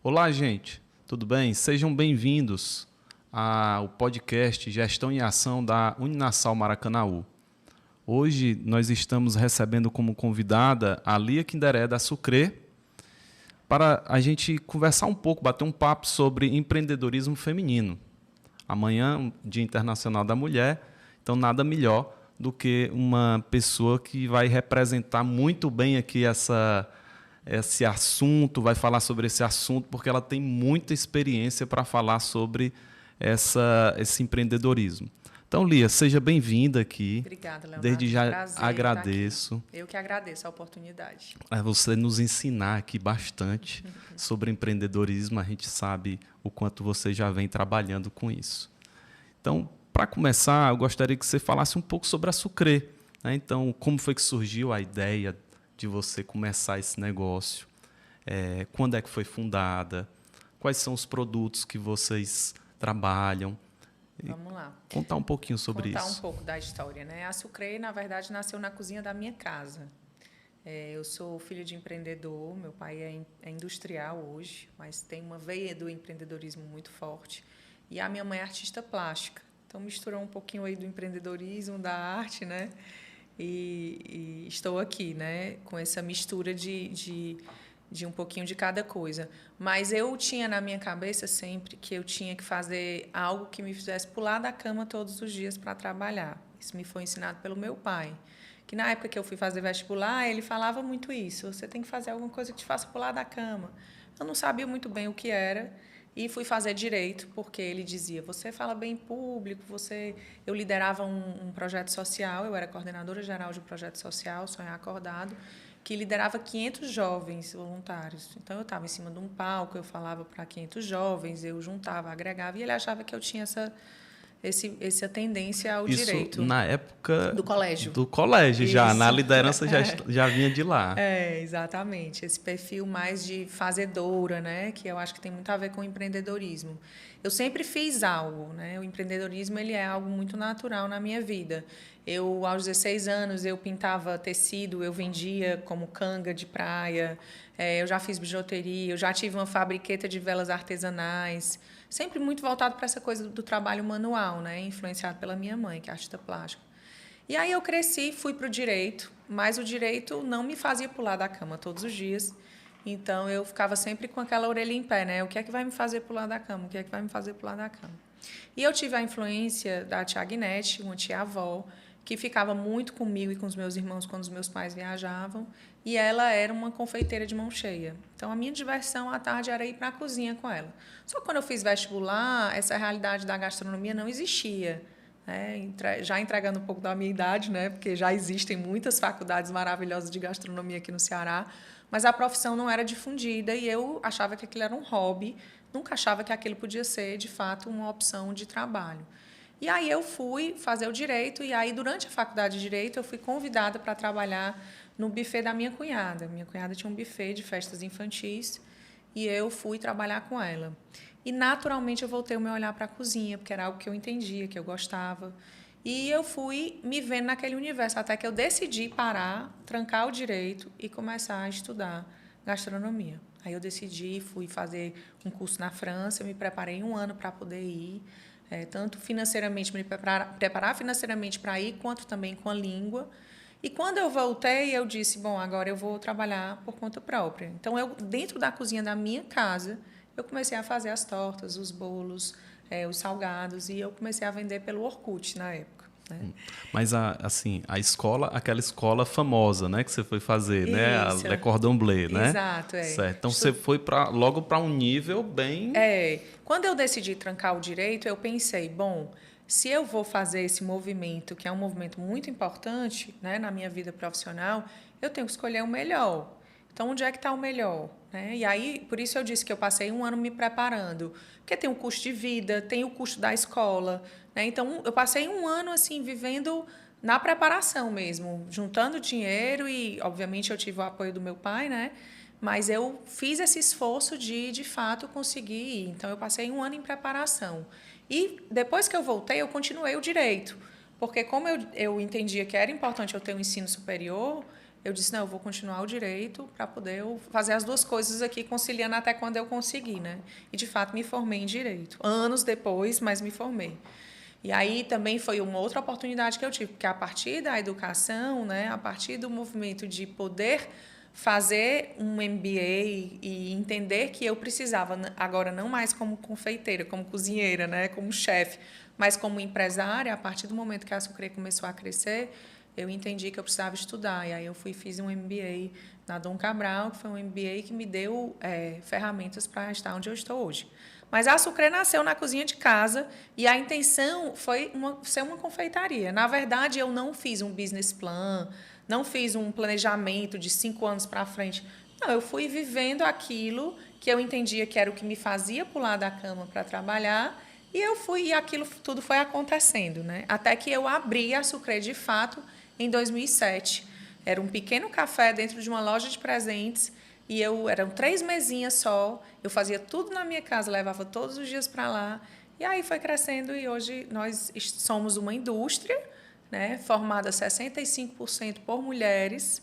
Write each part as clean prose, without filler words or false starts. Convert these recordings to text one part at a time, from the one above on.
Olá, gente. Tudo bem? Sejam bem-vindos ao podcast Gestão em Ação da Uninasal Maracanaú. Hoje nós estamos recebendo como convidada a Lia Kinderé da Sucre para a gente conversar um pouco, bater um papo sobre empreendedorismo feminino. Amanhã, Dia Internacional da Mulher, então nada melhor do que uma pessoa que vai representar muito bem aqui esse assunto, vai falar sobre esse assunto, porque ela tem muita experiência para falar sobre esse empreendedorismo. Então, Lia, seja bem-vinda aqui. Obrigada, Leonardo. Desde já Prazer agradeço. estar aqui. Eu que agradeço a oportunidade. Você nos ensinar aqui bastante sobre empreendedorismo. A gente sabe o quanto você já vem trabalhando com isso. Então, para começar, eu gostaria que você falasse um pouco sobre a Sucre, né? Então, como foi que surgiu a ideia de você começar esse negócio? Quando é que foi fundada? Quais são os produtos que vocês trabalham? Vamos lá. Contar um pouquinho sobre isso. Contar um pouco da história, né? A Sucre, na verdade, nasceu na cozinha da minha casa. Eu sou filha de empreendedor, meu pai é industrial hoje, mas tem uma veia do empreendedorismo muito forte. E a minha mãe é artista plástica. Então, misturou um pouquinho aí do empreendedorismo, da arte, né? E estou aqui, né, com essa mistura de um pouquinho de cada coisa. Mas eu tinha na minha cabeça sempre que eu tinha que fazer algo que me fizesse pular da cama todos os dias para trabalhar. Isso me foi ensinado pelo meu pai, que na época que eu fui fazer vestibular, ele falava muito isso: você tem que fazer alguma coisa que te faça pular da cama. Eu não sabia muito bem o que era. E fui fazer direito, porque ele dizia, você fala bem em público, Eu liderava um projeto social, eu era coordenadora geral de um projeto social, Sonhar Acordado, que liderava 500 jovens voluntários. Então, eu estava em cima de um palco, eu falava para 500 jovens, eu juntava, agregava, e ele achava que eu tinha essa tendência ao Isso direito. Na época do colégio. Do colégio, já. Na liderança já vinha de lá. Exatamente. Esse perfil mais de fazedora, né? Que eu acho que tem muito a ver com o empreendedorismo. Eu sempre fiz algo, né? O empreendedorismo ele é algo muito natural na minha vida. Aos 16 anos, eu pintava tecido, eu vendia como canga de praia, eu já fiz bijuteria, eu já tive uma fabriqueta de velas artesanais, sempre muito voltado para essa coisa do trabalho manual, né? Influenciado pela minha mãe, que é artista plástica. E aí eu cresci, fui para o direito, mas o direito não me fazia pular da cama todos os dias. Então, eu ficava sempre com aquela orelha em pé, né? O que é que vai me fazer pular da cama? O que é que vai me fazer pular da cama? E eu tive a influência da tia Agnete, uma tia-avó, que ficava muito comigo e com os meus irmãos quando os meus pais viajavam, e ela era uma confeiteira de mão cheia. Então, a minha diversão à tarde era ir para a cozinha com ela. Só que quando eu fiz vestibular, essa realidade da gastronomia não existia. Já entregando um pouco da minha idade, né? Porque já existem muitas faculdades maravilhosas de gastronomia aqui no Ceará, mas a profissão não era difundida e eu achava que aquilo era um hobby, nunca achava que aquilo podia ser, de fato, uma opção de trabalho. E aí eu fui fazer o direito, e aí, durante a faculdade de direito, eu fui convidada para trabalhar no buffet da minha cunhada. Minha cunhada tinha um buffet de festas infantis e eu fui trabalhar com ela. E, naturalmente, eu voltei o meu olhar para a cozinha, porque era algo que eu entendia, que eu gostava. E eu fui me vendo naquele universo, até que eu decidi parar, trancar o direito e começar a estudar gastronomia. Aí eu decidi, fui fazer um curso na França, me preparei 1 ano para poder ir, tanto financeiramente, me preparar financeiramente para ir, quanto também com a língua. E quando eu voltei, eu disse, bom, agora eu vou trabalhar por conta própria. Então, dentro da cozinha da minha casa, eu comecei a fazer as tortas, os bolos, os salgados, e eu comecei a vender pelo Orkut na época, né? Mas, assim, aquela escola famosa, né, que você foi fazer, né? A Le Cordon Bleu, né? Exato, Certo. Então, você foi logo para um nível bem... Quando eu decidi trancar o direito, eu pensei, bom, se eu vou fazer esse movimento, que é um movimento muito importante, né, na minha vida profissional, eu tenho que escolher o melhor. Então, onde é que está o melhor? Né? E aí, por isso eu disse que eu passei 1 ano me preparando, porque tem o custo de vida, tem o custo da escola, né? Então, eu passei 1 ano assim vivendo na preparação mesmo, juntando dinheiro e, obviamente, eu tive o apoio do meu pai, né? Mas eu fiz esse esforço de fato, conseguir ir. Então, eu passei 1 ano em preparação. E, depois que eu voltei, eu continuei o direito, porque como eu entendia que era importante eu ter um ensino superior, eu disse, não, eu vou continuar o direito para poder eu fazer as duas coisas aqui, conciliando até quando eu conseguir, né? E, de fato, me formei em direito. Anos depois, mas me formei. E aí também foi uma outra oportunidade que eu tive, porque a partir da educação, né, a partir do movimento de poder fazer um MBA e entender que eu precisava, agora não mais como confeiteira, como cozinheira, né, como chefe, mas como empresária, a partir do momento que a Sucre começou a crescer, eu entendi que eu precisava estudar. E aí eu fui e fiz um MBA na Dom Cabral, que foi um MBA que me deu ferramentas para estar onde eu estou hoje. Mas a Sucre nasceu na cozinha de casa e a intenção foi ser uma confeitaria. Na verdade, eu não fiz um business plan, não fiz um planejamento de 5 anos para frente. Não, eu fui vivendo aquilo que eu entendia que era o que me fazia pular da cama para trabalhar e eu fui, e aquilo tudo foi acontecendo, né? Até que eu abri a Sucre de fato em 2007. Era um pequeno café dentro de uma loja de presentes e eram 3 mesinhas só. Eu fazia tudo na minha casa, levava todos os dias para lá. E aí foi crescendo e hoje nós somos uma indústria, né, formada 65% por mulheres.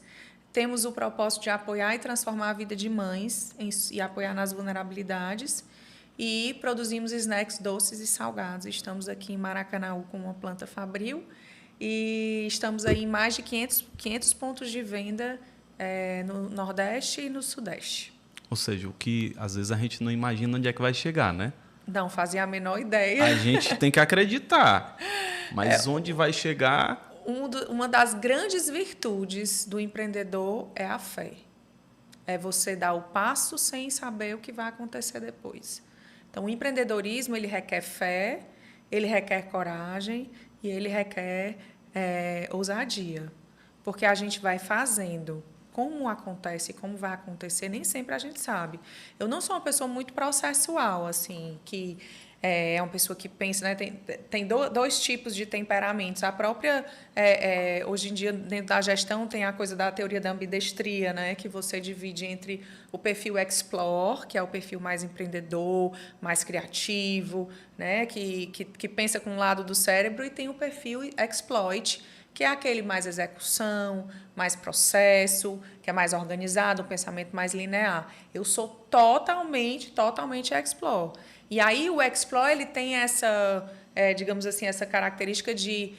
Temos o propósito de apoiar e transformar a vida de mães e apoiar nas vulnerabilidades. E produzimos snacks doces e salgados. Estamos aqui em Maracanaú com uma planta fabril e estamos aí em mais de 500 pontos de venda no Nordeste e no Sudeste. Ou seja, o que às vezes a gente não imagina onde é que vai chegar, né? Não fazia a menor ideia. A gente tem que acreditar, mas onde vai chegar... Uma das grandes virtudes do empreendedor é a fé. É você dar o passo sem saber o que vai acontecer depois. Então, o empreendedorismo, ele requer fé, ele requer coragem e ele requer ousadia. Porque a gente vai fazendo. Como acontece, como vai acontecer, nem sempre a gente sabe. Eu não sou uma pessoa muito processual, assim, que é uma pessoa que pensa, né? Tem dois tipos de temperamentos. A própria, hoje em dia, dentro da gestão, tem a coisa da teoria da ambidestria, né? Que você divide entre o perfil Explore, que é o perfil mais empreendedor, mais criativo, né? Que pensa com um lado do cérebro, e tem o perfil Exploit, que é aquele mais execução, mais processo, que é mais organizado, um pensamento mais linear. Eu sou totalmente Explore. E aí o Explore, ele tem essa, digamos assim, essa característica de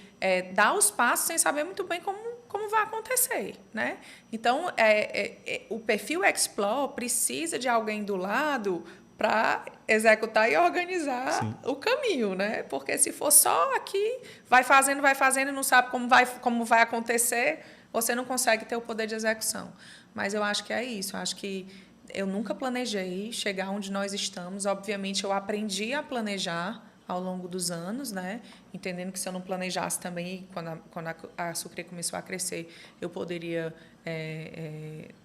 dar os passos sem saber muito bem como vai acontecer, né? Então, o perfil Explore precisa de alguém do lado para executar e organizar Sim. o caminho, né? Porque se for só aqui, vai fazendo e não sabe como vai acontecer, você não consegue ter o poder de execução. Mas eu acho que é isso. Eu acho que eu nunca planejei chegar onde nós estamos. Obviamente, eu aprendi a planejar ao longo dos anos, né? Entendendo que se eu não planejasse também, quando a Sucre começou a crescer, eu poderia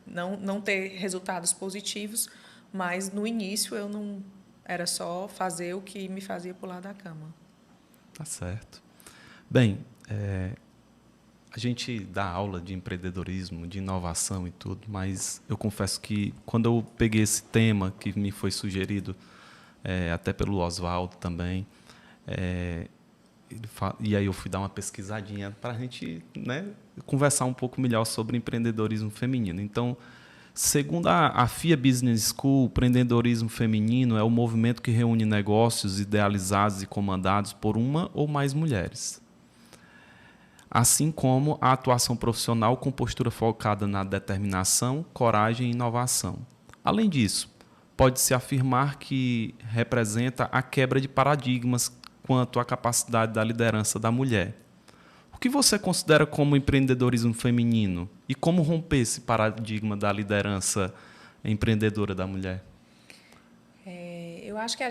não ter resultados positivos. Mas, no início, eu não era só fazer o que me fazia pular da cama. Tá certo. Bem, a gente dá aula de empreendedorismo, de inovação e tudo, mas eu confesso que, quando eu peguei esse tema que me foi sugerido, até pelo Oswaldo também, e aí eu fui dar uma pesquisadinha para a gente, né, conversar um pouco melhor sobre empreendedorismo feminino. Então, segundo a FIA Business School, o empreendedorismo feminino é o movimento que reúne negócios idealizados e comandados por uma ou mais mulheres, assim como a atuação profissional com postura focada na determinação, coragem e inovação. Além disso, pode-se afirmar que representa a quebra de paradigmas quanto à capacidade da liderança da mulher. O que você considera como empreendedorismo feminino e como romper esse paradigma da liderança empreendedora da mulher? Eu acho que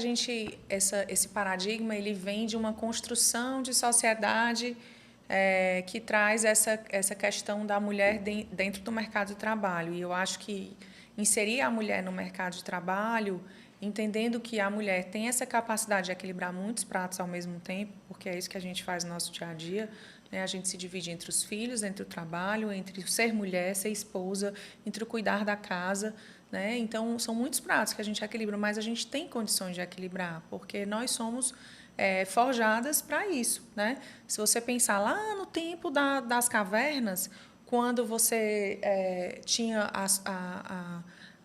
esse paradigma ele vem de uma construção de sociedade que traz essa questão da mulher dentro do mercado de trabalho. E eu acho que inserir a mulher no mercado de trabalho, entendendo que a mulher tem essa capacidade de equilibrar muitos pratos ao mesmo tempo, porque é isso que a gente faz no nosso dia a dia, né? A gente se divide entre os filhos, entre o trabalho, entre ser mulher, ser esposa, entre o cuidar da casa, né? Então, são muitos pratos que a gente equilibra, mas a gente tem condições de equilibrar, porque nós somos forjadas para isso, né? Se você pensar lá no tempo das cavernas, quando você tinha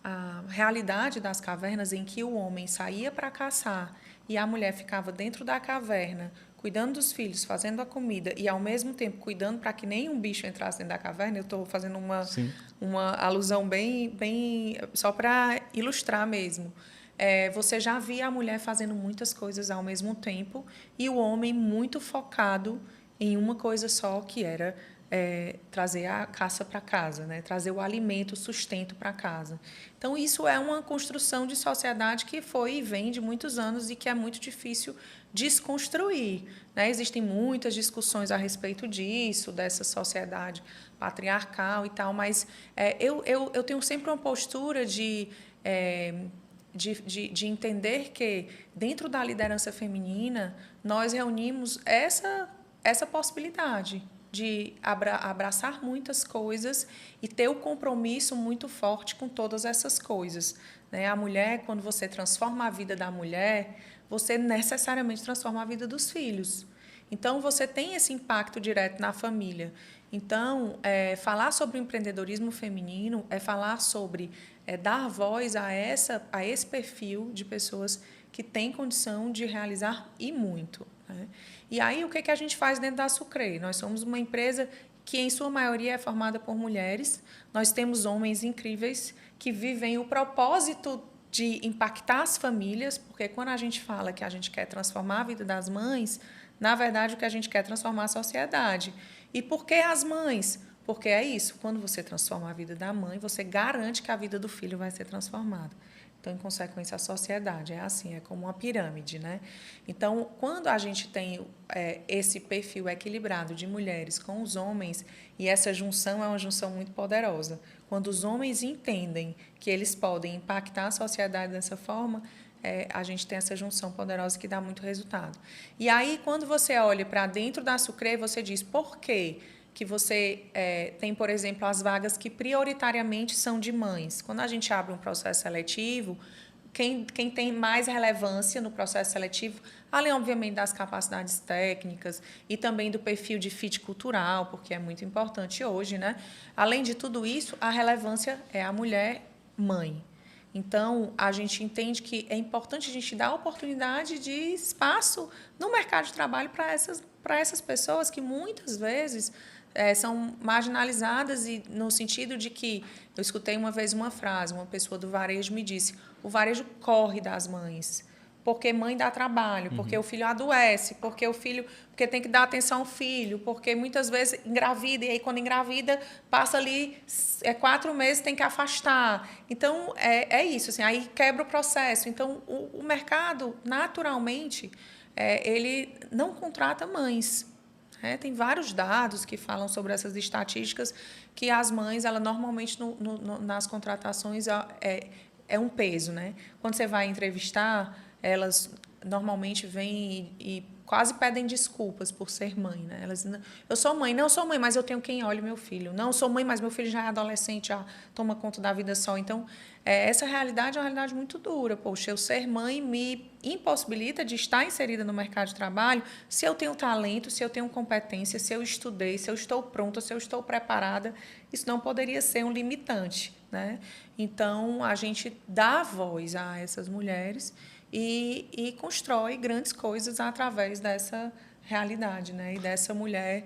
a realidade das cavernas em que o homem saía para caçar e a mulher ficava dentro da caverna, cuidando dos filhos, fazendo a comida e, ao mesmo tempo, cuidando para que nenhum bicho entrasse dentro da caverna. Eu estou fazendo uma alusão bem só para ilustrar mesmo. Você já via a mulher fazendo muitas coisas ao mesmo tempo e o homem muito focado em uma coisa só, que era trazer a caça para casa, né? Trazer o alimento, o sustento para casa. Então, isso é uma construção de sociedade que foi e vem de muitos anos e que é muito difícil desconstruir, né? Existem muitas discussões a respeito disso, dessa sociedade patriarcal e tal, mas eu tenho sempre uma postura de entender que, dentro da liderança feminina, nós reunimos essa possibilidade de abraçar muitas coisas e ter o compromisso muito forte com todas essas coisas, né? A mulher, quando você transforma a vida da mulher, você necessariamente transforma a vida dos filhos. Então, você tem esse impacto direto na família. Então, falar sobre o empreendedorismo feminino é falar sobre dar voz a esse perfil de pessoas que têm condição de realizar e muito, né? E aí, o que a gente faz dentro da Sucre? Nós somos uma empresa que, em sua maioria, é formada por mulheres. Nós temos homens incríveis que vivem o propósito de impactar as famílias, porque quando a gente fala que a gente quer transformar a vida das mães, na verdade, o que a gente quer é transformar a sociedade. E por que as mães? Porque é isso, quando você transforma a vida da mãe, você garante que a vida do filho vai ser transformada. Então, em consequência, a sociedade é assim, é como uma pirâmide, né? Então, quando a gente tem esse perfil equilibrado de mulheres com os homens, e essa junção é uma junção muito poderosa, quando os homens entendem que eles podem impactar a sociedade dessa forma, a gente tem essa junção poderosa que dá muito resultado. E aí, quando você olha para dentro da Sucre, você diz, por quê que você tem, por exemplo, as vagas que prioritariamente são de mães? Quando a gente abre um processo seletivo, quem tem mais relevância no processo seletivo, além, obviamente, das capacidades técnicas e também do perfil de fit cultural, porque é muito importante hoje, né? Além de tudo isso, a relevância é a mulher mãe. Então, a gente entende que é importante a gente dar oportunidade de espaço no mercado de trabalho para essas pessoas que, muitas vezes, são marginalizadas, e no sentido de que, eu escutei uma vez uma frase, uma pessoa do varejo me disse, o varejo corre das mães, porque mãe dá trabalho, porque o filho adoece, porque tem que dar atenção ao filho, porque muitas vezes engravida, e aí quando engravida, passa ali 4 meses, tem que afastar. Então, é isso, assim, aí quebra o processo. Então, o mercado, naturalmente, ele não contrata mães. Tem vários dados que falam sobre essas estatísticas, que as mães, ela normalmente, nas contratações, é um peso, né? Quando você vai entrevistar, elas normalmente vêm e quase pedem desculpas por ser mãe, né? Elas, eu sou mãe, não sou mãe, mas eu tenho quem olhe meu filho. Não, sou mãe, mas meu filho já é adolescente, já toma conta da vida só. Então, essa realidade é uma realidade muito dura. Poxa, eu ser mãe me impossibilita de estar inserida no mercado de trabalho se eu tenho talento, se eu tenho competência, se eu estudei, se eu estou pronta, se eu estou preparada. Isso não poderia ser um limitante, né? Então, a gente dá voz a essas mulheres e constrói grandes coisas através dessa realidade, né? E dessa mulher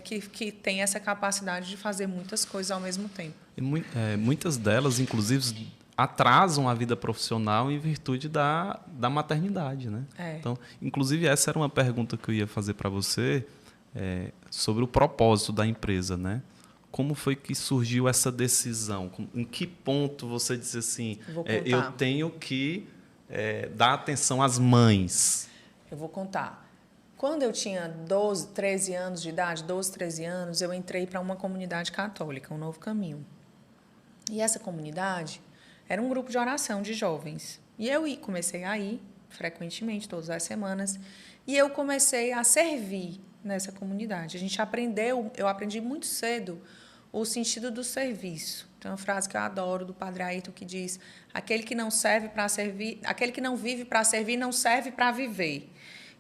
que tem essa capacidade de fazer muitas coisas ao mesmo tempo. E muitas delas, inclusive, atrasam a vida profissional em virtude da maternidade, né? Então, inclusive, essa era uma pergunta que eu ia fazer para você, sobre o propósito da empresa, né? Como foi que surgiu essa decisão? Em que ponto você disse assim, eu tenho que dar atenção às mães? Eu vou contar. Quando eu tinha 12, 13 anos de idade, 12, 13 anos, eu entrei para uma comunidade católica, um Novo Caminho. E essa comunidade era um grupo de oração de jovens. E eu comecei a ir frequentemente, todas as semanas, e eu comecei a servir nessa comunidade. Eu aprendi muito cedo o sentido do serviço. Tem uma frase que eu adoro do Padre Ayrton que diz: aquele que não serve para servir, aquele que não vive para servir não serve para viver.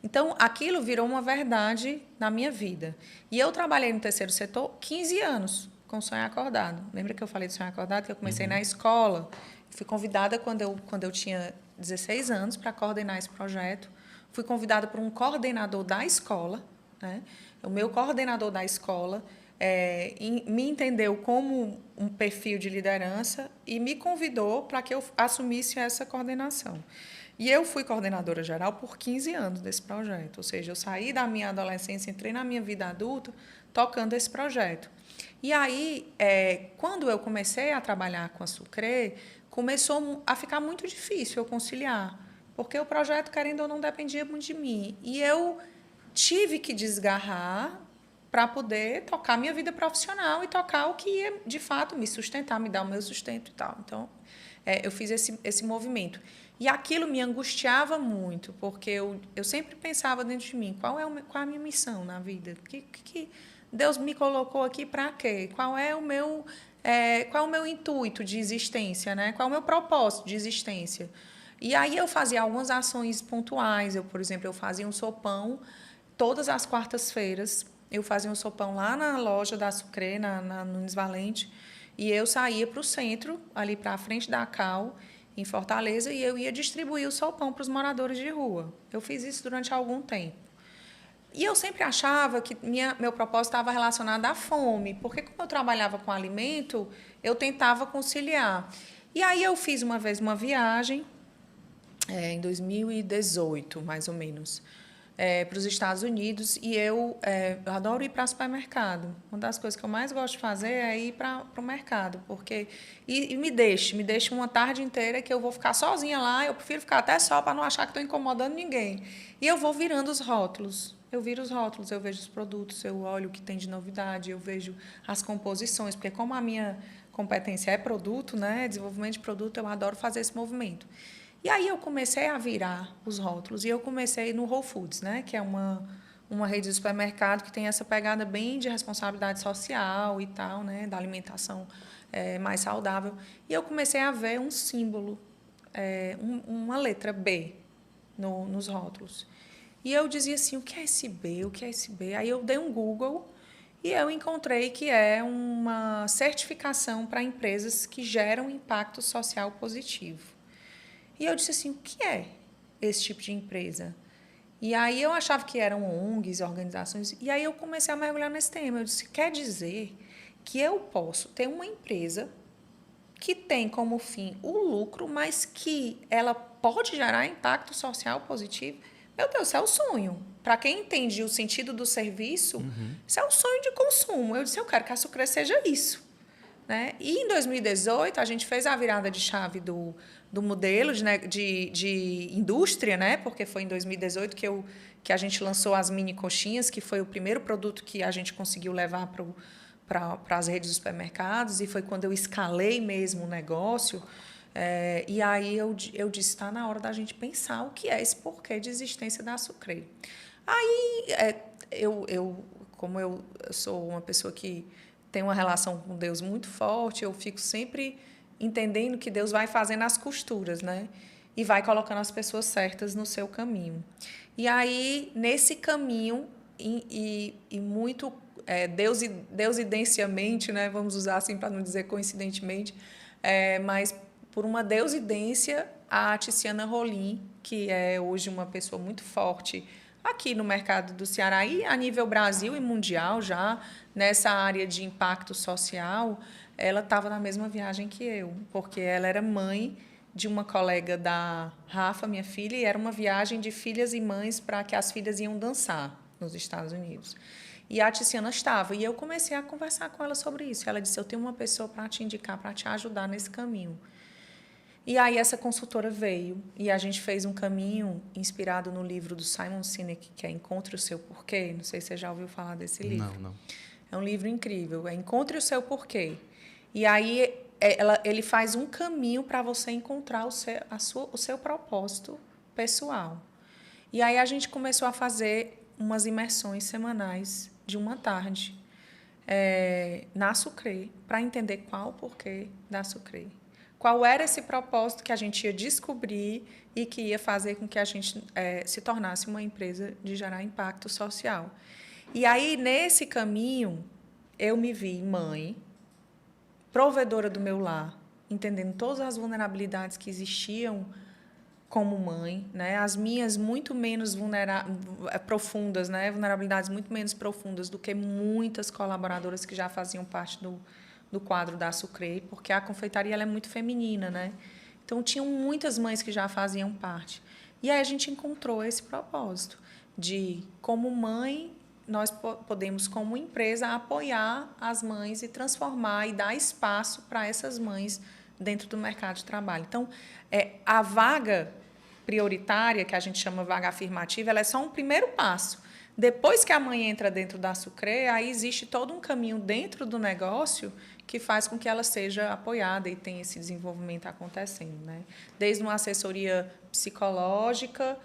Então, aquilo virou uma verdade na minha vida. E eu trabalhei no terceiro setor 15 anos. com o Sonho Acordado. Lembra que eu falei do Sonho Acordado? Que eu comecei na escola. Fui convidada quando eu tinha 16 anos para coordenar esse projeto. Fui convidada por um coordenador da escola, né? O meu coordenador da escola me entendeu como um perfil de liderança e me convidou para que eu assumisse essa coordenação. E eu fui coordenadora geral por 15 anos desse projeto, ou seja, eu saí da minha adolescência, entrei na minha vida adulta tocando esse projeto. E aí, quando eu comecei a trabalhar com a Sucre, começou a ficar muito difícil eu conciliar, porque o projeto, querendo ou não, dependia muito de mim. E eu tive que desgarrar para poder tocar minha vida profissional e tocar o que ia, de fato, me sustentar, me dar o meu sustento e tal. Então, eu fiz esse movimento. E aquilo me angustiava muito, porque eu sempre pensava dentro de mim, qual é a minha missão na vida? Que Deus me colocou aqui para quê? Qual é o meu intuito de existência, né? Qual é o meu propósito de existência? E aí eu fazia algumas ações pontuais. Por exemplo, eu fazia um sopão todas as quartas-feiras. Eu fazia um sopão lá na loja da Sucre, no Nunes Valente, e eu saía para o centro, ali para a frente da Cal, em Fortaleza, e eu ia distribuir o sopão para os moradores de rua. Eu fiz isso durante algum tempo. E eu sempre achava que meu propósito estava relacionado à fome, porque como eu trabalhava com alimento, eu tentava conciliar. E aí eu fiz uma vez uma viagem, em 2018, mais ou menos, para os Estados Unidos, e eu adoro ir para supermercado. Uma das coisas que eu mais gosto de fazer é ir para o mercado, porque me deixa uma tarde inteira que eu vou ficar sozinha lá, eu prefiro ficar até só para não achar que estou incomodando ninguém. E eu vou virando os rótulos. Eu viro os rótulos, eu vejo os produtos, eu olho o que tem de novidade, eu vejo as composições, porque como a minha competência é produto, né, desenvolvimento de produto, eu adoro fazer esse movimento. E aí eu comecei a virar os rótulos e eu comecei no Whole Foods, né, que é uma rede de supermercado que tem essa pegada bem de responsabilidade social e tal, né, da alimentação mais saudável. E eu comecei a ver um símbolo, uma letra B nos rótulos. E eu dizia assim, o que é esse B? O que é esse B? Aí eu dei um Google e eu encontrei que é uma certificação para empresas que geram impacto social positivo. E eu disse assim, o que é esse tipo de empresa? E aí eu achava que eram ONGs, organizações, e aí eu comecei a mergulhar nesse tema. Eu disse, quer dizer que eu posso ter uma empresa que tem como fim o lucro, mas que ela pode gerar impacto social positivo? Meu Deus, isso é o sonho. Para quem entende o sentido do serviço, isso é um sonho de consumo. Eu disse, eu quero que a Sucre seja isso. Né? E em 2018, a gente fez a virada de chave do modelo de indústria, né? Porque foi em 2018 que a gente lançou as mini coxinhas, que foi o primeiro produto que a gente conseguiu levar para as redes de supermercados, e foi quando eu escalei mesmo o negócio. E aí eu disse, está na hora da gente pensar o que é esse porquê de existência da Sucre. Aí, como eu sou uma pessoa que tem uma relação com Deus muito forte, eu fico sempre entendendo que Deus vai fazendo as costuras, né? E vai colocando as pessoas certas no seu caminho. E aí, nesse caminho, e muito deusidenciamente, né? Vamos usar assim para não dizer coincidentemente, mas por uma deusidência, a Ticiana Rolim, que é hoje uma pessoa muito forte aqui no mercado do Ceará e a nível Brasil e mundial já, nessa área de impacto social, ela estava na mesma viagem que eu, porque ela era mãe de uma colega da Rafa, minha filha, e era uma viagem de filhas e mães para que as filhas iam dançar nos Estados Unidos. E a Ticiana estava, e eu comecei a conversar com ela sobre isso. Ela disse, eu tenho uma pessoa para te indicar, para te ajudar nesse caminho. E aí essa consultora veio e a gente fez um caminho inspirado no livro do Simon Sinek, que é Encontre o Seu Porquê. Não sei se você já ouviu falar desse livro. Não. É um livro incrível, Encontre o Seu Porquê. E aí ele faz um caminho para você encontrar o seu propósito pessoal. E aí a gente começou a fazer umas imersões semanais de uma tarde na Sucre, para entender qual o porquê da Sucre. Qual era esse propósito que a gente ia descobrir e que ia fazer com que a gente se tornasse uma empresa de gerar impacto social. E aí, nesse caminho, eu me vi mãe, provedora do meu lar, entendendo todas as vulnerabilidades que existiam como mãe, né? As minhas muito menos profundas, né? Vulnerabilidades muito menos profundas do que muitas colaboradoras que já faziam parte do quadro da Sucre, porque a confeitaria ela é muito feminina, né? Então, tinham muitas mães que já faziam parte. E aí a gente encontrou esse propósito de, como mãe, nós podemos, como empresa, apoiar as mães e transformar e dar espaço para essas mães dentro do mercado de trabalho. Então, a vaga prioritária, que a gente chama vaga afirmativa, ela é só um primeiro passo. Depois que a mãe entra dentro da Sucre, aí existe todo um caminho dentro do negócio que faz com que ela seja apoiada e tenha esse desenvolvimento acontecendo, né? Desde uma assessoria psicológica,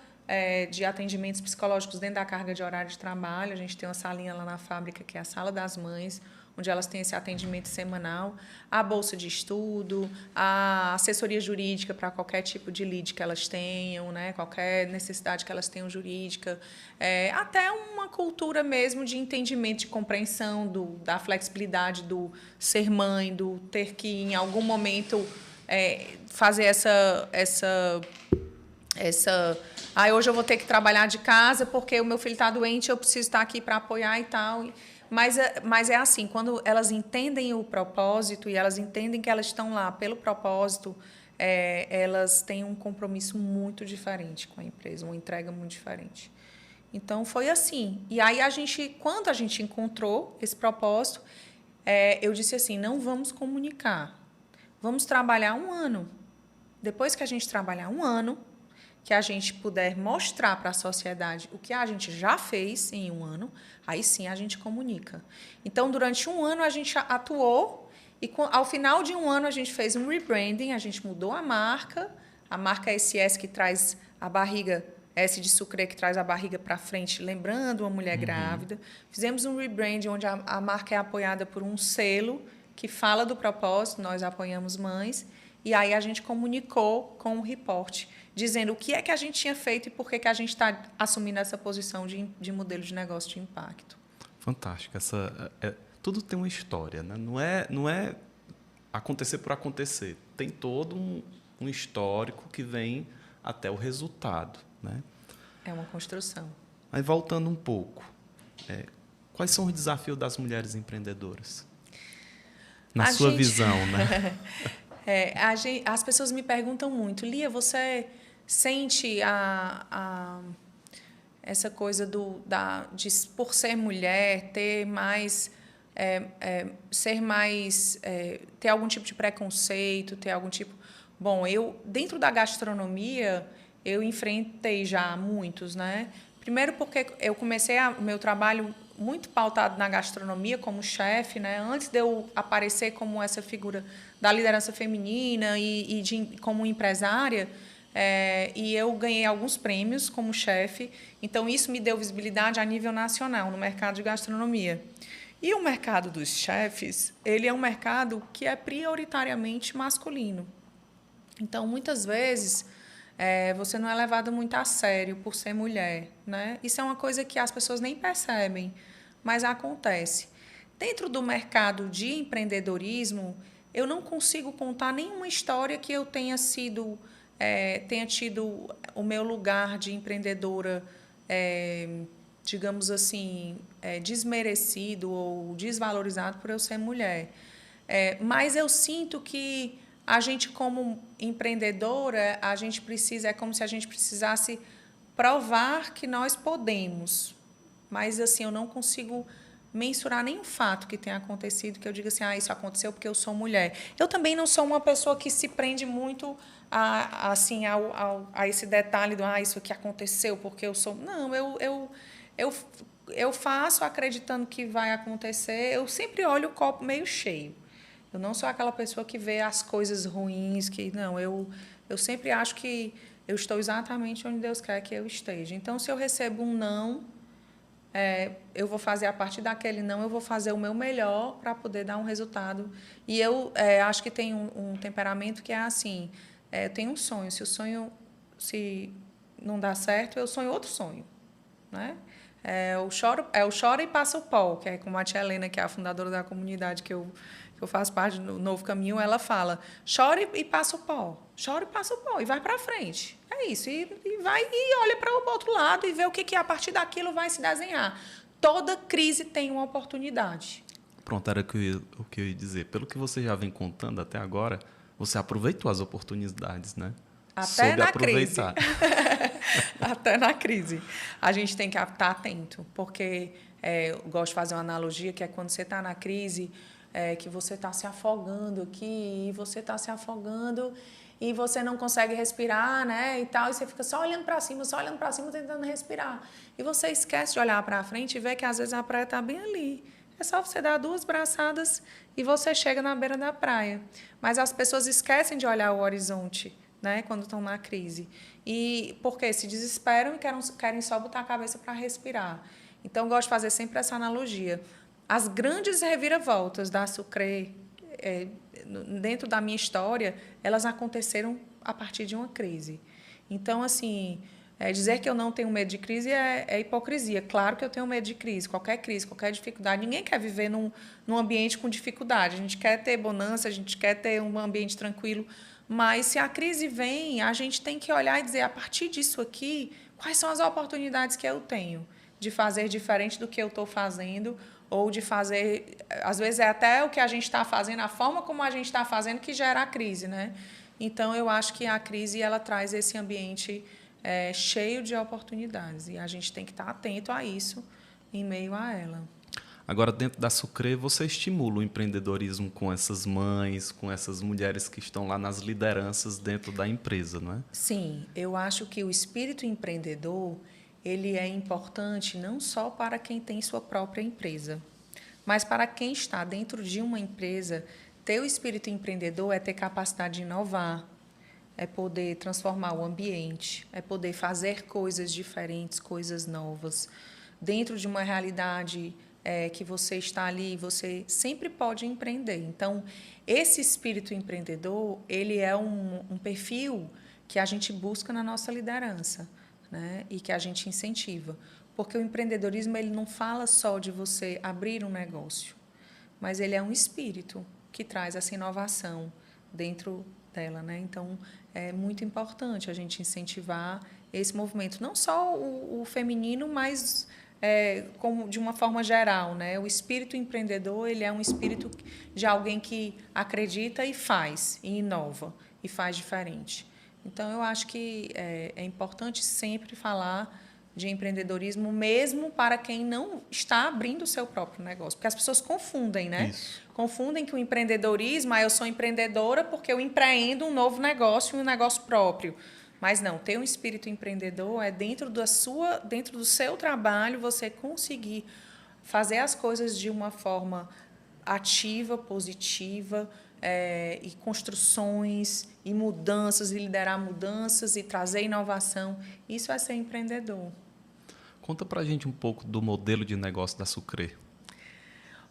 de atendimentos psicológicos dentro da carga de horário de trabalho. A gente tem uma salinha lá na fábrica, que é a Sala das Mães, onde elas têm esse atendimento semanal, a bolsa de estudo, a assessoria jurídica para qualquer tipo de lead que elas tenham, né? Qualquer necessidade que elas tenham jurídica, até uma cultura mesmo de entendimento, de compreensão da flexibilidade do ser mãe, do ter que, em algum momento, fazer hoje eu vou ter que trabalhar de casa porque o meu filho está doente, eu preciso estar aqui para apoiar e tal. Mas é assim, quando elas entendem o propósito e elas entendem que elas estão lá pelo propósito, elas têm um compromisso muito diferente com a empresa, uma entrega muito diferente. Então, foi assim. E aí, quando a gente encontrou esse propósito, eu disse assim, não vamos comunicar, vamos trabalhar 1 ano. Depois que a gente trabalhar 1 ano, que a gente puder mostrar para a sociedade o que a gente já fez em 1 ano, aí sim a gente comunica. Então, durante 1 ano, a gente atuou e, ao final de 1 ano, a gente fez um rebranding, a gente mudou a marca SS, que traz a barriga, S de Sucre, que traz a barriga para frente, lembrando uma mulher grávida. Fizemos um rebranding onde a marca é apoiada por um selo que fala do propósito, nós apoiamos mães, e aí a gente comunicou com um report, dizendo o que é que a gente tinha feito e por que a gente está assumindo essa posição de modelo de negócio de impacto. Fantástico. Tudo tem uma história, né? Não é acontecer por acontecer. Tem todo um histórico que vem até o resultado, né? É uma construção. Mas voltando um pouco, quais são os desafios das mulheres empreendedoras? Na sua visão, né? As pessoas me perguntam muito, Lia, você sente essa coisa de por ser mulher, ter mais ter algum tipo de preconceito, ter algum tipo... Bom, dentro da gastronomia, eu enfrentei já muitos, né? Primeiro porque eu comecei o meu trabalho muito pautado na gastronomia como chefe, né? Antes de eu aparecer como essa figura da liderança feminina como empresária, e eu ganhei alguns prêmios como chefe, então isso me deu visibilidade a nível nacional no mercado de gastronomia. E o mercado dos chefes, ele é um mercado que é prioritariamente masculino. Então, muitas vezes, você não é levado muito a sério por ser mulher, né? Isso é uma coisa que as pessoas nem percebem, mas acontece. Dentro do mercado de empreendedorismo, eu não consigo contar nenhuma história que eu tenha tido o meu lugar de empreendedora, digamos assim, desmerecido ou desvalorizado por eu ser mulher. Mas eu sinto que a gente, como empreendedora, é como se a gente precisasse provar que nós podemos. Mas assim, eu não consigo mensurar nenhum fato que tenha acontecido que eu diga assim, isso aconteceu porque eu sou mulher. Eu também não sou uma pessoa que se prende muito a esse detalhe do isso aqui aconteceu porque eu sou... Não, eu faço acreditando que vai acontecer. Eu sempre olho o copo meio cheio. Eu não sou aquela pessoa que vê as coisas ruins, eu sempre acho que eu estou exatamente onde Deus quer que eu esteja. Então, se eu recebo um não, eu vou fazer, a partir daquele não, eu vou fazer o meu melhor para poder dar um resultado. E eu acho que tem um temperamento que é assim, eu tenho um sonho, se não dá certo, eu sonho outro sonho, né? o chora e passa o pó, que é como a tia Helena, que é a fundadora da comunidade que eu faço parte do Novo Caminho, ela fala, chora e passa o pó, chora e passa o pó, e vai para frente. É isso, e vai e olha para o outro lado e vê o que a partir daquilo vai se desenhar. Toda crise tem uma oportunidade. Pronto, era o que eu ia dizer. Pelo que você já vem contando até agora, você aproveitou as oportunidades, né? Até Soube na aproveitar. crise. Até na crise. A gente tem que estar atento, porque eu gosto de fazer uma analogia, que é quando você está na crise, que você está se afogando aqui, e você está se afogando e você não consegue respirar, né, e tal, e você fica só olhando para cima, tentando respirar. E você esquece de olhar para frente e ver que às vezes a praia está bem ali. É só você dar 2 braçadas e você chega na beira da praia. Mas as pessoas esquecem de olhar o horizonte, né, quando estão na crise. E porque se desesperam e querem só botar a cabeça para respirar. Então, eu gosto de fazer sempre essa analogia. As grandes reviravoltas da Sucre, dentro da minha história, elas aconteceram a partir de uma crise. Então, assim, dizer que eu não tenho medo de crise é hipocrisia. Claro que eu tenho medo de crise, qualquer dificuldade. Ninguém quer viver num ambiente com dificuldade. A gente quer ter bonança, a gente quer ter um ambiente tranquilo. Mas, se a crise vem, a gente tem que olhar e dizer, a partir disso aqui, quais são as oportunidades que eu tenho de fazer diferente do que eu estou fazendo, ou de fazer... Às vezes, é até o que a gente está fazendo, a forma como a gente está fazendo que gera a crise, né? Então, eu acho que a crise ela traz esse ambiente cheio de oportunidades, e a gente tem que estar atento a isso em meio a ela. Agora, dentro da Sucre, você estimula o empreendedorismo com essas mães, com essas mulheres que estão lá nas lideranças dentro da empresa, não é? Sim, eu acho que o espírito empreendedor ele é importante não só para quem tem sua própria empresa, mas para quem está dentro de uma empresa. Ter o espírito empreendedor é ter capacidade de inovar, é poder transformar o ambiente, é poder fazer coisas diferentes, coisas novas. Dentro de uma realidade que você está ali, você sempre pode empreender. Então, esse espírito empreendedor, ele é um perfil que a gente busca na nossa liderança, né? E que a gente incentiva. Porque o empreendedorismo ele não fala só de você abrir um negócio, mas ele é um espírito que traz essa inovação dentro dela, né? Então, é muito importante a gente incentivar esse movimento, não só o feminino, mas como de uma forma geral, né? O espírito empreendedor ele é um espírito de alguém que acredita e faz, e inova, e faz diferente. Então, eu acho que é importante sempre falar de empreendedorismo, mesmo para quem não está abrindo o seu próprio negócio. Porque as pessoas confundem, né? Isso. Confundem que o empreendedorismo, eu sou empreendedora porque eu empreendo um novo negócio, um negócio próprio. Mas não, ter um espírito empreendedor é dentro do seu trabalho, você conseguir fazer as coisas de uma forma ativa, positiva, e construções, e mudanças, e liderar mudanças, e trazer inovação. Isso é ser empreendedor. Conta pra gente um pouco do modelo de negócio da Sucre.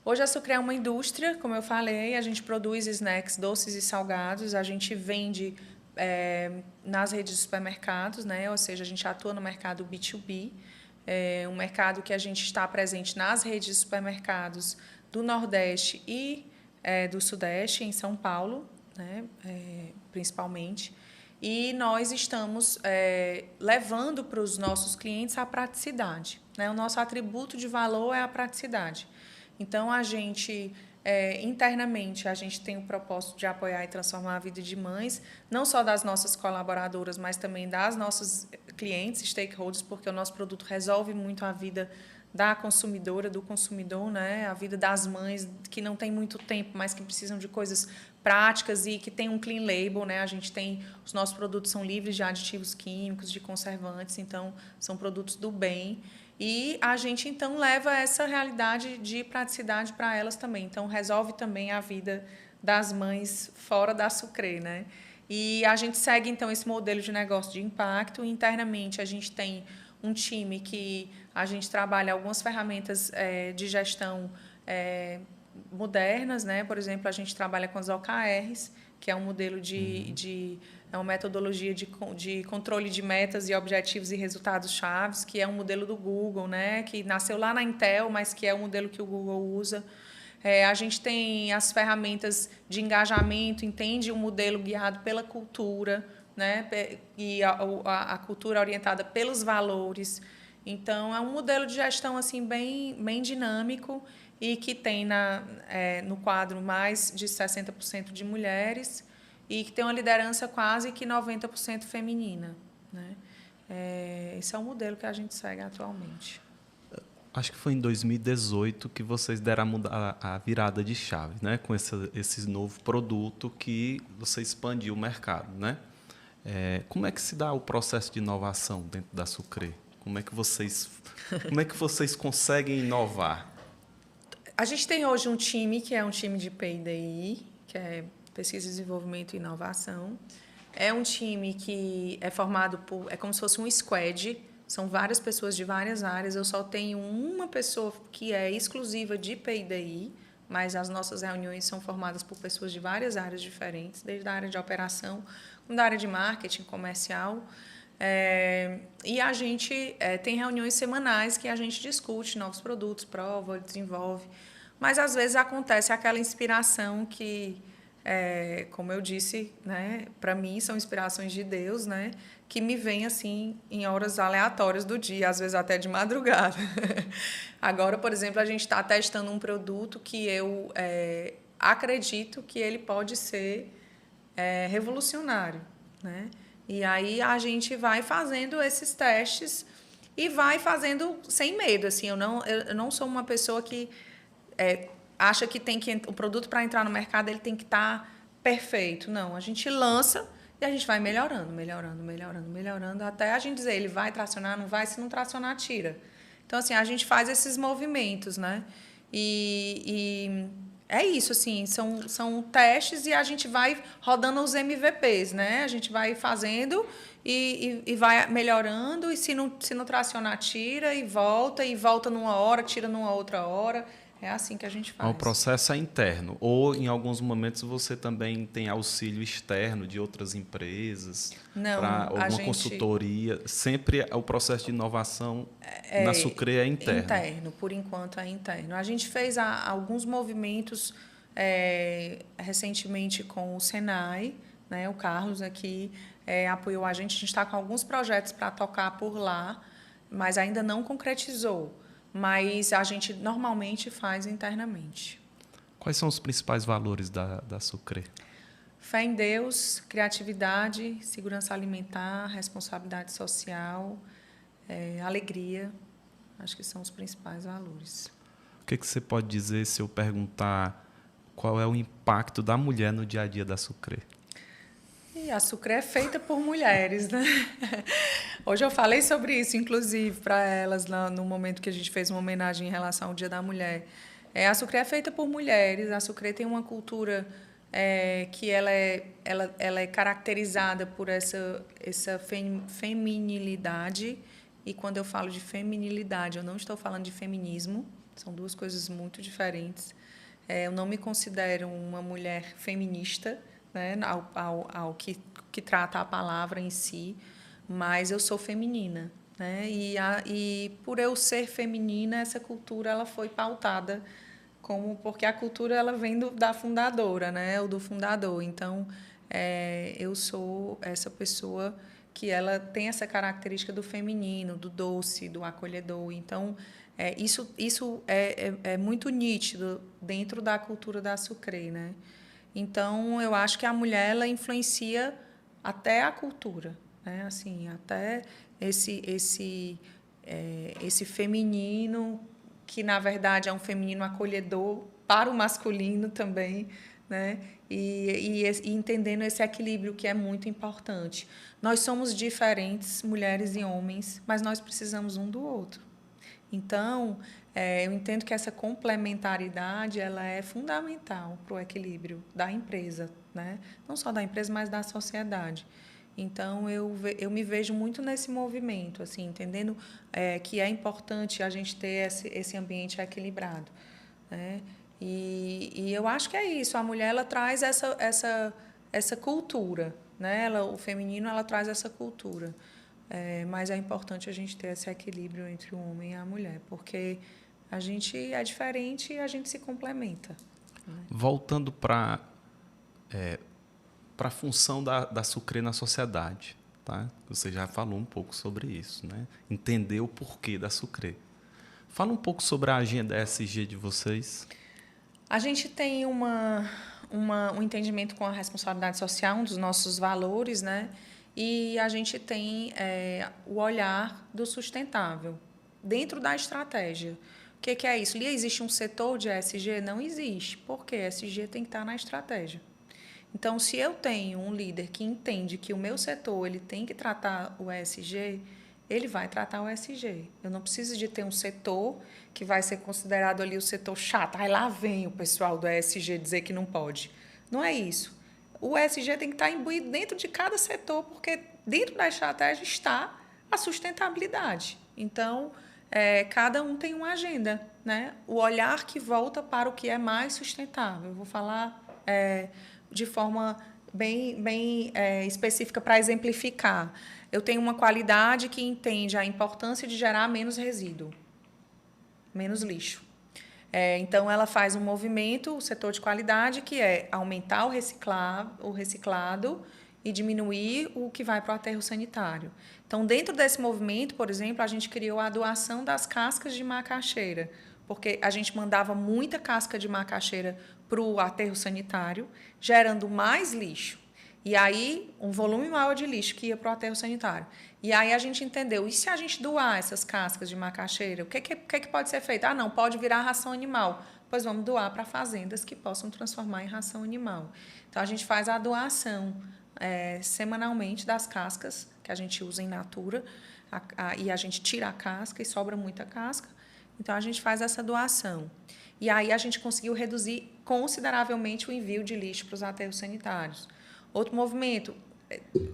Hoje a Sucre é uma indústria, como eu falei, a gente produz snacks doces e salgados, a gente vende nas redes de supermercados, né? Ou seja, a gente atua no mercado B2B, um mercado que a gente está presente nas redes de supermercados do Nordeste e do Sudeste, em São Paulo, né? Principalmente. E nós estamos levando para os nossos clientes a praticidade, né? O nosso atributo de valor é a praticidade. Então, a gente, internamente, a gente tem o propósito de apoiar e transformar a vida de mães, não só das nossas colaboradoras, mas também das nossas clientes, stakeholders, porque o nosso produto resolve muito a vida da consumidora, do consumidor, né? A vida das mães que não tem muito tempo, mas que precisam de coisas práticas e que tem um clean label, né? Os nossos produtos são livres de aditivos químicos, de conservantes, então são produtos do bem. E a gente, então, leva essa realidade de praticidade para elas também. Então, resolve também a vida das mães fora da Sucre, né? E a gente segue, então, esse modelo de negócio de impacto. Internamente, a gente tem um time que a gente trabalha algumas ferramentas de gestão modernas, né? Por exemplo, a gente trabalha com as OKRs, que é um modelo de é uma metodologia de controle de metas e objetivos e resultados chaves, que é um modelo do Google, né? Que nasceu lá na Intel, mas que é o modelo que o Google usa. A gente tem as ferramentas de engajamento, entende o modelo guiado pela cultura, né? E a cultura orientada pelos valores. Então, é um modelo de gestão assim, bem dinâmico e que tem no quadro mais de 60% de mulheres e que tem uma liderança quase que 90% feminina, né? Esse é o modelo que a gente segue atualmente. Acho que foi em 2018 que vocês deram a virada de chave, né? Com esse novo produto que você expandiu o mercado, né? Como é que se dá o processo de inovação dentro da Sucre? Como é que vocês conseguem inovar? A gente tem hoje um time que é um time de P&DI, que é Pesquisa, Desenvolvimento e Inovação. É um time que é formado é como se fosse um squad. São várias pessoas de várias áreas. Eu só tenho uma pessoa que é exclusiva de P&DI, mas as nossas reuniões são formadas por pessoas de várias áreas diferentes, desde a área de operação, como da área de marketing, comercial. E a gente tem reuniões semanais que a gente discute novos produtos, prova, desenvolve. Mas, às vezes, acontece aquela inspiração que, como eu disse, né, para mim são inspirações de Deus, né, que me vem assim em horas aleatórias do dia, às vezes até de madrugada. Agora, por exemplo, a gente está testando um produto que eu acredito que ele pode ser revolucionário, né? E aí a gente vai fazendo esses testes e vai fazendo sem medo. Assim, eu não sou uma pessoa que acha que o produto para entrar no mercado ele tem que estar perfeito. Não, a gente lança e a gente vai melhorando, até a gente dizer ele vai tracionar, não vai, se não tracionar, tira. Então, assim, a gente faz esses movimentos, né? E é isso, assim, são testes e a gente vai rodando os MVPs, né? A gente vai fazendo e vai melhorando, e se não tracionar, tira e volta numa hora, tira numa outra hora. É assim que a gente faz. O processo é interno, ou em alguns momentos você também tem auxílio externo de outras empresas, para alguma consultoria. Sempre o processo de inovação na Sucre é interno. Interno, por enquanto é interno. A gente fez alguns movimentos recentemente com o Senai, né? O Carlos aqui apoiou a gente está com alguns projetos para tocar por lá, mas ainda não concretizou. Mas a gente normalmente faz internamente. Quais são os principais valores da Sucre? Fé em Deus, criatividade, segurança alimentar, responsabilidade social, alegria. Acho que são os principais valores. O que você pode dizer se eu perguntar qual é o impacto da mulher no dia a dia da Sucre? E a Sucre é feita por mulheres, né? Hoje eu falei sobre isso, inclusive, para elas, no momento que a gente fez uma homenagem em relação ao Dia da Mulher. A Sucre é feita por mulheres, a Sucre tem uma cultura que ela é caracterizada por essa feminilidade, e quando eu falo de feminilidade, eu não estou falando de feminismo, são duas coisas muito diferentes. Eu não me considero uma mulher feminista, né, ao que trata a palavra em si, mas eu sou feminina, né? E por eu ser feminina, essa cultura ela foi pautada porque a cultura ela vem da fundadora, né? Ou do fundador. Então, eu sou essa pessoa que ela tem essa característica do feminino, do doce, do acolhedor. Então, isso é muito nítido dentro da cultura da Sucre, né? Então, eu acho que a mulher ela influencia até a cultura, né? Assim, até esse feminino, que, na verdade, é um feminino acolhedor para o masculino também, né? E entendendo esse equilíbrio que é muito importante. Nós somos diferentes, mulheres e homens, mas nós precisamos um do outro. Então, eu entendo que essa complementaridade ela é fundamental para o equilíbrio da empresa, né? Não só da empresa, mas da sociedade. Então, eu me vejo muito nesse movimento, assim, entendendo que é importante a gente ter esse ambiente equilibrado, né? E eu acho que é isso. A mulher ela traz essa cultura, né? O feminino ela traz essa cultura. Mas é importante a gente ter esse equilíbrio entre o homem e a mulher, porque a gente é diferente e a gente se complementa. Né? Voltando para a função da Sucre na sociedade, tá? Você já falou um pouco sobre isso, né? Entender o porquê da Sucre. Fala um pouco sobre a agenda ESG de vocês. A gente tem um entendimento com a responsabilidade social, um dos nossos valores, né? E a gente tem o olhar do sustentável dentro da estratégia. O que é isso? Existe um setor de ESG? Não existe, porque ESG tem que estar na estratégia. Então, se eu tenho um líder que entende que o meu setor ele tem que tratar o ESG, ele vai tratar o ESG. Eu não preciso de ter um setor que vai ser considerado ali o setor chato. Aí lá vem o pessoal do ESG dizer que não pode. Não é isso. O ESG tem que estar imbuído dentro de cada setor, porque dentro da estratégia está a sustentabilidade. Então, cada um tem uma agenda, né? O olhar que volta para o que é mais sustentável. Eu vou falar de forma bem específica para exemplificar. Eu tenho uma qualidade que entende a importância de gerar menos resíduo, menos lixo. Então, ela faz um movimento, o setor de qualidade, que é aumentar o reciclado e diminuir o que vai para o aterro sanitário. Então, dentro desse movimento, por exemplo, a gente criou a doação das cascas de macaxeira, porque a gente mandava muita casca de macaxeira para o aterro sanitário, gerando mais lixo. E aí, um volume maior de lixo que ia para o aterro sanitário. E aí a gente entendeu, e se a gente doar essas cascas de macaxeira, o que pode ser feito? Não, pode virar ração animal. Pois vamos doar para fazendas que possam transformar em ração animal. Então, a gente faz a doação semanalmente das cascas que a gente usa em natura, e a gente tira a casca e sobra muita casca. Então, a gente faz essa doação. E aí a gente conseguiu reduzir consideravelmente o envio de lixo para os aterros sanitários. Outro movimento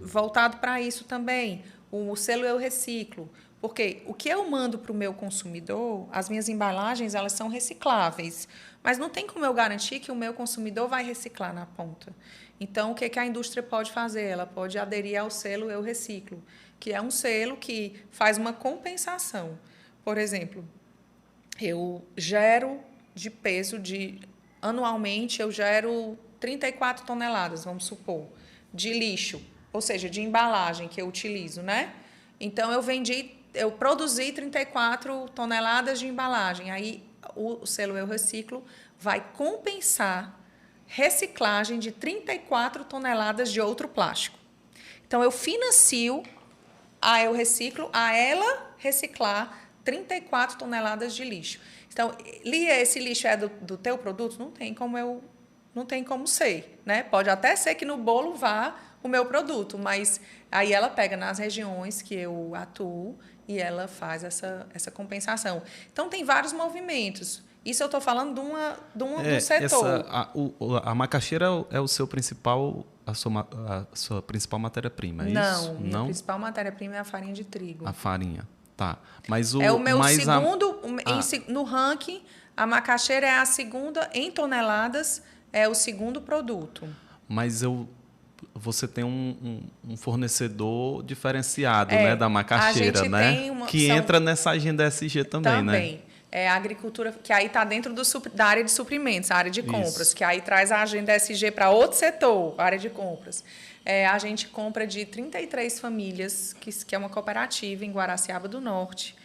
voltado para isso também, o selo Eu Reciclo. Porque o que eu mando para o meu consumidor, as minhas embalagens, elas são recicláveis. Mas não tem como eu garantir que o meu consumidor vai reciclar na ponta. Então, o que a indústria pode fazer? Ela pode aderir ao selo Eu Reciclo, que é um selo que faz uma compensação. Por exemplo, eu gero de peso anualmente, eu gero 34 toneladas, vamos supor, de lixo, ou seja, de embalagem que eu utilizo, né? Então, eu produzi 34 toneladas de embalagem. Aí, o selo Eu Reciclo vai compensar reciclagem de 34 toneladas de outro plástico. Então, eu financio a Eu Reciclo a ela reciclar 34 toneladas de lixo. Então, Lia, esse lixo é do teu produto? Não tem como ser, né? Pode até ser que no bolo vá o meu produto, mas aí ela pega nas regiões que eu atuo e ela faz essa compensação. Então, tem vários movimentos. Isso eu estou falando do setor. A macaxeira é o seu principal, a sua principal matéria-prima, é isso? Não, minha principal matéria-prima é a farinha de trigo. A farinha, tá. Mas é o meu segundo, no ranking, a macaxeira é a segunda em toneladas, é o segundo produto. Mas você tem um fornecedor diferenciado, né, da macaxeira, né? Que entra nessa agenda ESG também, né? Também. É a agricultura, que aí está dentro da área de suprimentos, a área de compras, que aí traz a agenda ESG para outro setor, a área de compras. A gente compra de 33 famílias, que é uma cooperativa em Guaraciaba do Norte,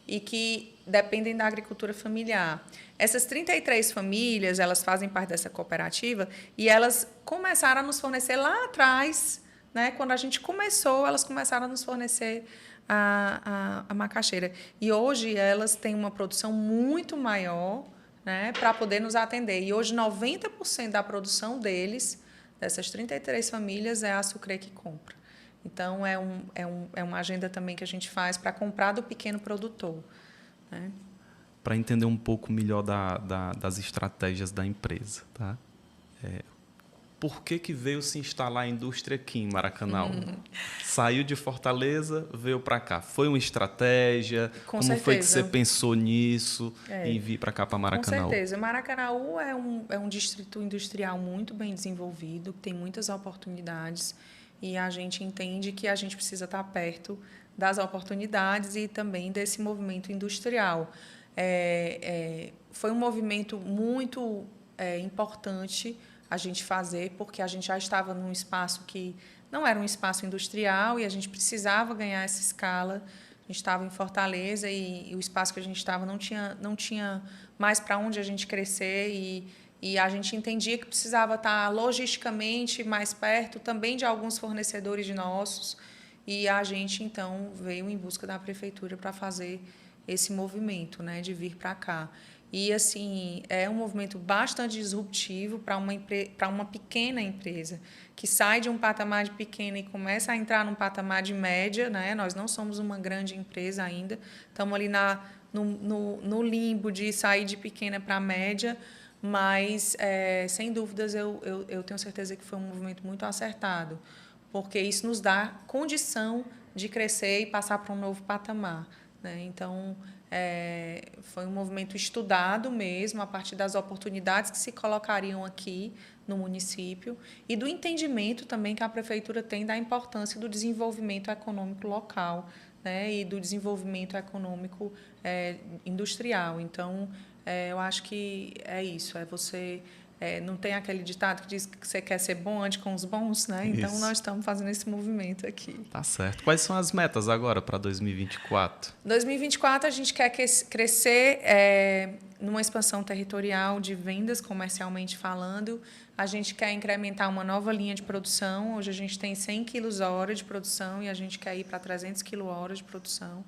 e que dependem da agricultura familiar. Essas 33 famílias, elas fazem parte dessa cooperativa e elas começaram a nos fornecer lá atrás, né? Quando a gente começou, elas começaram a nos fornecer a macaxeira. E hoje elas têm uma produção muito maior, né, para poder nos atender. E hoje 90% da produção deles, dessas 33 famílias, é a Sucre que compra. Então, é uma agenda também que a gente faz para comprar do pequeno produtor, né? Para entender um pouco melhor das estratégias da empresa, tá? Por que veio se instalar a indústria aqui em Maracanã? Saiu de Fortaleza, veio para cá. Foi uma estratégia? Como certeza. Foi que você pensou nisso em vir para cá, para Maracanã? Com certeza. Maracanã é um distrito industrial muito bem desenvolvido, que tem muitas oportunidades. e a gente entende que a gente precisa estar perto das oportunidades e também desse movimento industrial. Foi um movimento muito importante a gente fazer, porque a gente já estava num espaço que não era um espaço industrial e a gente precisava ganhar essa escala. A gente estava em Fortaleza e o espaço que a gente estava não tinha mais para onde a gente crescer e a gente entendia que precisava estar logisticamente mais perto também de alguns fornecedores de nossos e a gente, então, veio em busca da prefeitura para fazer esse movimento, né, de vir para cá. E, assim, é um movimento bastante disruptivo para uma pequena empresa, que sai de um patamar de pequena e começa a entrar num patamar de média, né? Nós não somos uma grande empresa ainda, estamos ali no limbo de sair de pequena para média, mas, sem dúvidas, eu tenho certeza que foi um movimento muito acertado, porque isso nos dá condição de crescer e passar para um novo patamar, né? Então, foi um movimento estudado mesmo, a partir das oportunidades que se colocariam aqui no município e do entendimento também que a prefeitura tem da importância do desenvolvimento econômico local, né? E do desenvolvimento econômico industrial. Então, eu acho que é isso, você... não tem aquele ditado que diz que você quer ser bom, ande com os bons, né? Então, Isso. nós estamos fazendo esse movimento aqui. Tá certo. Quais são as metas agora para 2024? 2024, a gente quer crescer numa expansão territorial de vendas, comercialmente falando. A gente quer incrementar uma nova linha de produção. Hoje, a gente tem 100 quilos-hora de produção e a gente quer ir para 300 quilos-hora de produção.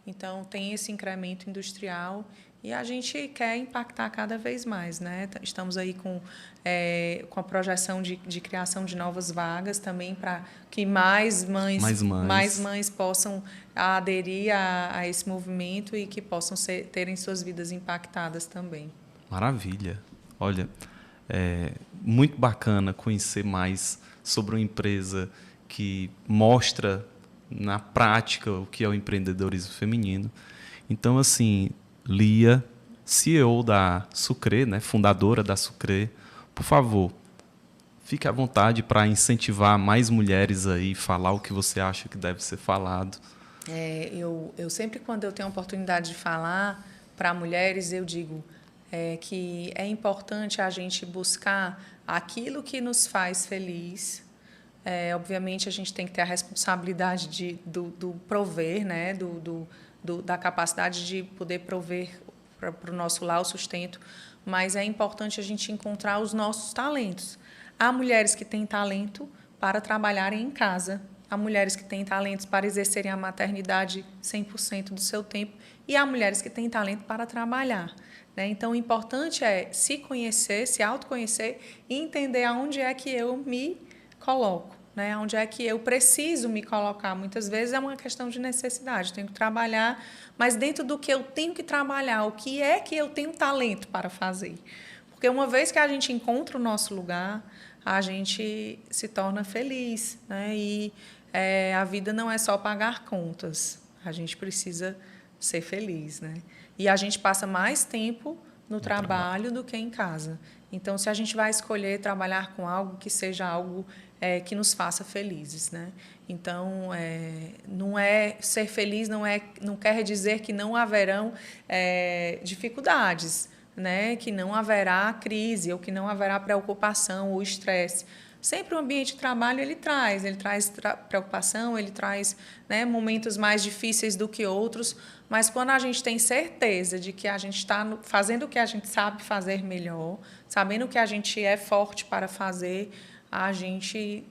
Então, tem esse incremento industrial e a gente quer impactar cada vez mais, né? Estamos aí com a projeção de criação de novas vagas também para que mais mães possam aderir a esse movimento e que possam terem suas vidas impactadas também. Maravilha. Olha, é muito bacana conhecer mais sobre uma empresa que mostra na prática o que é o empreendedorismo feminino. Então, assim, Lia, CEO da Sucre, né, fundadora da Sucre, por favor, fique à vontade para incentivar mais mulheres aí, falar o que você acha que deve ser falado. Eu sempre, quando eu tenho a oportunidade de falar para mulheres, eu digo que é importante a gente buscar aquilo que nos faz feliz. Obviamente, a gente tem que ter a responsabilidade do prover, né? Da capacidade de poder prover para o nosso lar o sustento, mas é importante a gente encontrar os nossos talentos. Há mulheres que têm talento para trabalharem em casa, há mulheres que têm talentos para exercerem a maternidade 100% do seu tempo e há mulheres que têm talento para trabalhar, né? Então, o importante é se conhecer, se autoconhecer e entender aonde é que eu me coloco, né? Onde é que eu preciso me colocar. Muitas vezes é uma questão de necessidade, eu tenho que trabalhar, mas dentro do que eu tenho que trabalhar, o que é que eu tenho talento para fazer? Porque uma vez que a gente encontra o nosso lugar, a gente se torna feliz, né? E a vida não é só pagar contas, a gente precisa ser feliz, né? E a gente passa mais tempo no trabalho do que em casa. Então, se a gente vai escolher trabalhar com algo que seja algo que nos faça felizes, né? Então, não é ser feliz, não quer dizer que não haverão dificuldades, né? Que não haverá crise ou que não haverá preocupação ou estresse. Sempre o ambiente de trabalho ele traz preocupação, ele traz, né, momentos mais difíceis do que outros, mas quando a gente tem certeza de que a gente está fazendo o que a gente sabe fazer melhor, sabendo o que a gente é forte para fazer, a gente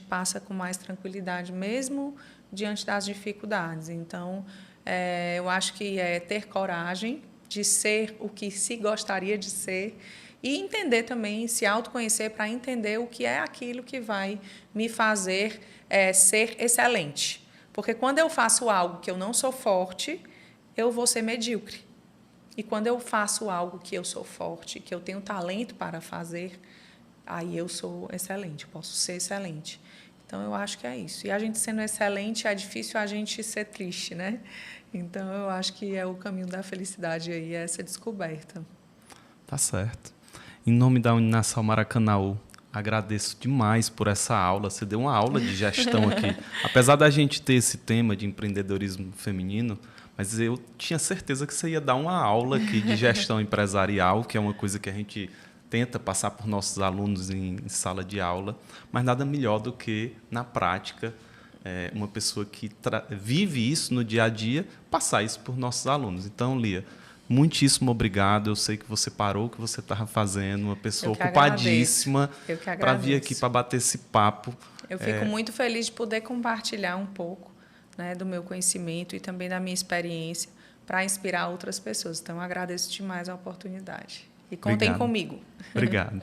passa com mais tranquilidade, mesmo diante das dificuldades. Então, eu acho que é ter coragem de ser o que se gostaria de ser e entender também, se autoconhecer para entender o que é aquilo que vai me fazer ser excelente. Porque quando eu faço algo que eu não sou forte, eu vou ser medíocre. E quando eu faço algo que eu sou forte, que eu tenho talento para fazer, aí eu sou excelente, posso ser excelente. Então, eu acho que é isso. E a gente sendo excelente, é difícil a gente ser triste, né? Então, eu acho que é o caminho da felicidade aí, essa descoberta. Tá certo. Em nome da Uninasal Maracanaú, Agradeço demais por essa aula. Você deu uma aula de gestão aqui. Apesar da gente ter esse tema de empreendedorismo feminino, mas eu tinha certeza que você ia dar uma aula aqui de gestão empresarial, que é uma coisa que a gente tenta passar por nossos alunos em sala de aula, mas nada melhor do que, na prática, uma pessoa que vive isso no dia a dia, passar isso por nossos alunos. Então, Lia, muitíssimo obrigado. Eu sei que você parou o que você estava fazendo, uma pessoa ocupadíssima para vir aqui para bater esse papo. Eu fico muito feliz de poder compartilhar um pouco, né, do meu conhecimento e também da minha experiência para inspirar outras pessoas. Então, eu agradeço demais a oportunidade. E contem comigo. Obrigado.